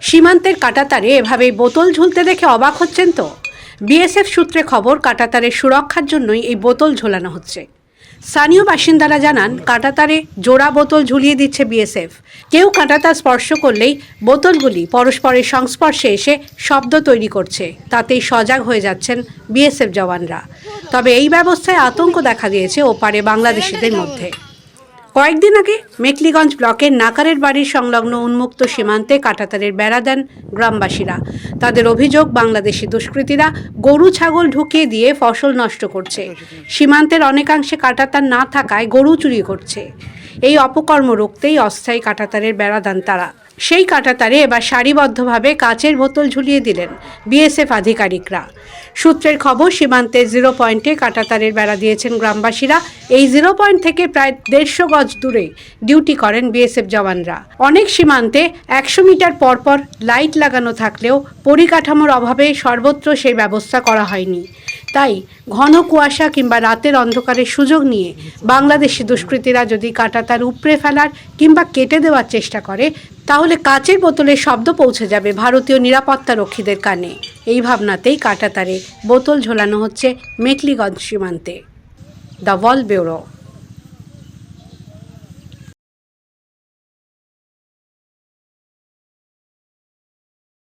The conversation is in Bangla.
সীমান্তের কাঁটাতারে এভাবেই বোতল ঝুলতে দেখে অবাক হচ্ছেন তো? বিএসএফ সূত্রে খবর, কাঁটাতারের সুরক্ষার জন্যই এই বোতল ঝোলানো হচ্ছে। স্থানীয় বাসিন্দারা জানান, কাঁটাতারে জোড়া বোতল ঝুলিয়ে দিচ্ছে বিএসএফ। কেউ কাঁটাতার স্পর্শ করলেই বোতলগুলি পরস্পরের সংস্পর্শে এসে শব্দ তৈরি করছে। তাতেই সজাগ হয়ে যাচ্ছেন বিএসএফ জওয়ানরা। তবে এই ব্যবস্থায় আতঙ্ক দেখা দিয়েছে ওপারে বাংলাদেশিদের মধ্যে। কয়েকদিন আগে মেখলিগঞ্জ ব্লকের নাকারের বাড়ির সংলগ্ন উন্মুক্ত সীমান্তে কাঁটাতারের বেড়া দেন গ্রামবাসীরা। তাদের অভিযোগ, বাংলাদেশি দুষ্কৃতীরা গরু ছাগল ঢুকিয়ে দিয়ে ফসল নষ্ট করছে। সীমান্তের অনেকাংশে কাঁটাতার না থাকায় গরু চুরি করছে। এই অপকর্ম রুখতেই অস্থায়ী কাঁটাতারের বেড়া দেন তারা। সেই কাঁটাতারে এবার সারিবদ্ধভাবে কাচের বোতল ঝুলিয়ে দিলেন বিএসএফ আধিকারিকরা। সূত্রের খবর, সীমান্তে 0 পয়েন্টে কাঁটাতারের বেড়া দিয়েছেন গ্রামবাসীরা। এই 0 পয়েন্ট থেকে প্রায় 150 গজ দূরে ডিউটি করেন বিএসএফ জওয়ানরা। অনেক সীমান্তে 100 মিটার পরপর লাইট লাগানো থাকলেও পরিকাঠামোর অভাবে সর্বত্র সেই ব্যবস্থা করা হয়নি। তাই ঘন কুয়াশা কিংবা রাতের অন্ধকারের সুযোগ নিয়ে বাংলাদেশি দুষ্কৃতীরা যদি কাঁটাতার উপড়ে ফেলার কিংবা কেটে দেওয়ার চেষ্টা করে, তাহলে কাচের বোতলের শব্দ পৌঁছে যাবে ভারতীয় নিরাপত্তা রক্ষীদের কানে। এই ভাবনাতেই কাঁটাতারে বোতল ঝোলানো হচ্ছে মেখলিগঞ্জ সীমান্তে। The wall bureau.